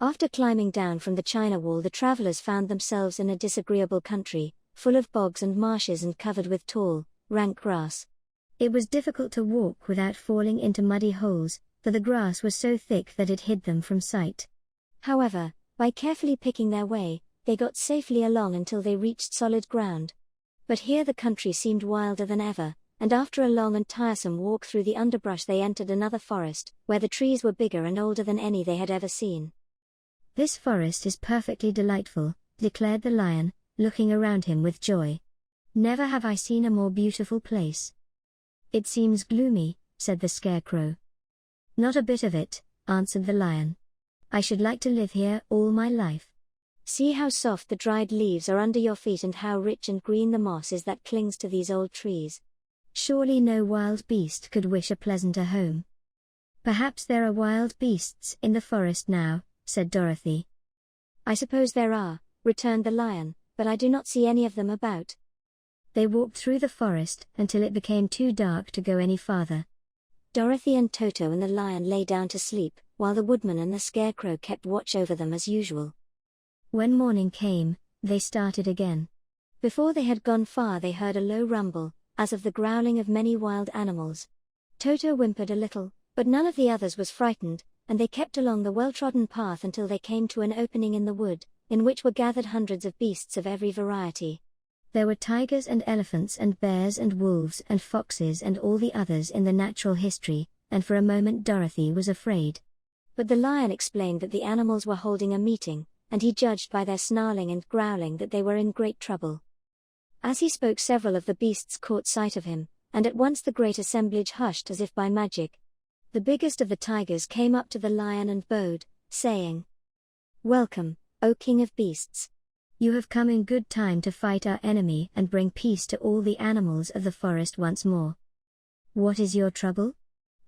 After climbing down from the China Wall, the travelers found themselves in a disagreeable country, full of bogs and marshes and covered with tall, rank grass. It was difficult to walk without falling into muddy holes, for the grass was so thick that it hid them from sight. However, by carefully picking their way, they got safely along until they reached solid ground. But here the country seemed wilder than ever, and after a long and tiresome walk through the underbrush they entered another forest, where the trees were bigger and older than any they had ever seen. "This forest is perfectly delightful," declared the lion, looking around him with joy. "Never have I seen a more beautiful place." "It seems gloomy," said the scarecrow. "Not a bit of it," answered the lion. "I should like to live here all my life. See how soft the dried leaves are under your feet and how rich and green the moss is that clings to these old trees. Surely no wild beast could wish a pleasanter home." "Perhaps there are wild beasts in the forest now," said Dorothy. "I suppose there are," returned the lion, "but I do not see any of them about." They walked through the forest until it became too dark to go any farther. Dorothy and Toto and the lion lay down to sleep, while the woodman and the scarecrow kept watch over them as usual. When morning came, they started again. Before they had gone far they heard a low rumble, as of the growling of many wild animals. Toto whimpered a little, but none of the others was frightened, and they kept along the well-trodden path until they came to an opening in the wood, in which were gathered hundreds of beasts of every variety. There were tigers and elephants and bears and wolves and foxes and all the others in the natural history, and for a moment Dorothy was afraid. But the lion explained that the animals were holding a meeting, and he judged by their snarling and growling that they were in great trouble. As he spoke several of the beasts caught sight of him, and at once the great assemblage hushed as if by magic. The biggest of the tigers came up to the lion and bowed, saying, "Welcome, O King of Beasts. You have come in good time to fight our enemy and bring peace to all the animals of the forest once more." "What is your trouble?"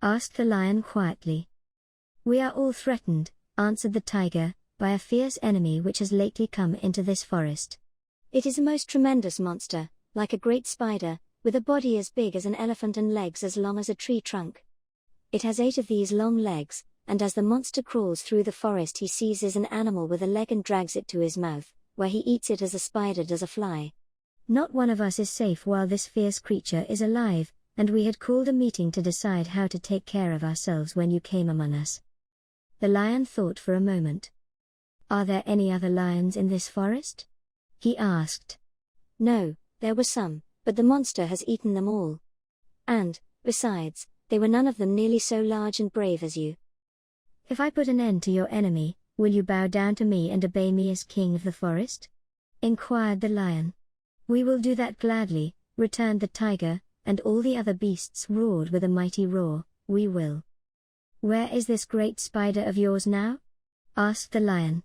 asked the lion quietly. "We are all threatened," answered the tiger, "by a fierce enemy which has lately come into this forest. It is a most tremendous monster, like a great spider, with a body as big as an elephant and legs as long as a tree trunk. It has 8 of these long legs, and as the monster crawls through the forest he seizes an animal with a leg and drags it to his mouth, where he eats it as a spider does a fly. Not one of us is safe while this fierce creature is alive, and we had called a meeting to decide how to take care of ourselves when you came among us." The lion thought for a moment. "Are there any other lions in this forest?" he asked. "No, there were some, but the monster has eaten them all. And, besides, they were none of them nearly so large and brave as you." "If I put an end to your enemy, will you bow down to me and obey me as king of the forest?" inquired the lion. "We will do that gladly," returned the tiger, and all the other beasts roared with a mighty roar, "We will." "Where is this great spider of yours now?" asked the lion.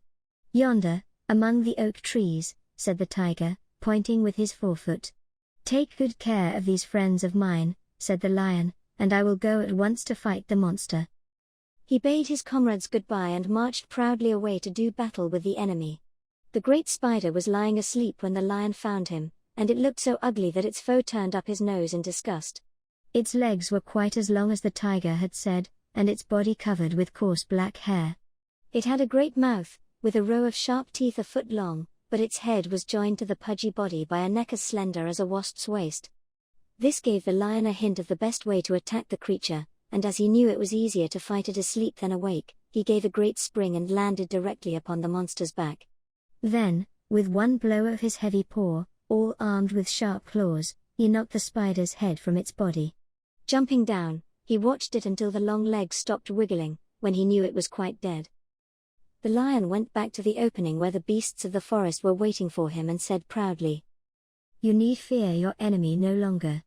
"Yonder, among the oak trees," said the tiger, pointing with his forefoot. "Take good care of these friends of mine," said the lion, "and I will go at once to fight the monster." He bade his comrades goodbye and marched proudly away to do battle with the enemy. The great spider was lying asleep when the lion found him, and it looked so ugly that its foe turned up his nose in disgust. Its legs were quite as long as the tiger had said, and its body covered with coarse black hair. It had a great mouth, with a row of sharp teeth a foot long, but its head was joined to the pudgy body by a neck as slender as a wasp's waist. This gave the lion a hint of the best way to attack the creature, and as he knew it was easier to fight it asleep than awake, he gave a great spring and landed directly upon the monster's back. Then, with one blow of his heavy paw, all armed with sharp claws, he knocked the spider's head from its body. Jumping down, he watched it until the long legs stopped wiggling, when he knew it was quite dead. The lion went back to the opening where the beasts of the forest were waiting for him and said proudly, "You need fear your enemy no longer."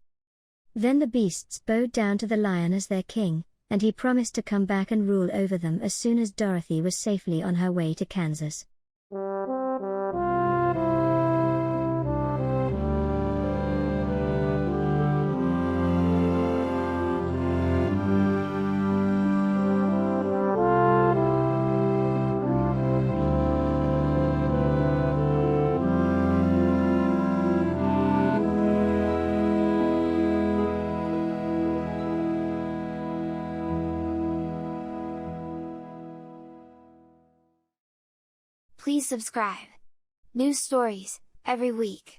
Then the beasts bowed down to the lion as their king, and he promised to come back and rule over them as soon as Dorothy was safely on her way to Kansas. Please subscribe. New stories, every week.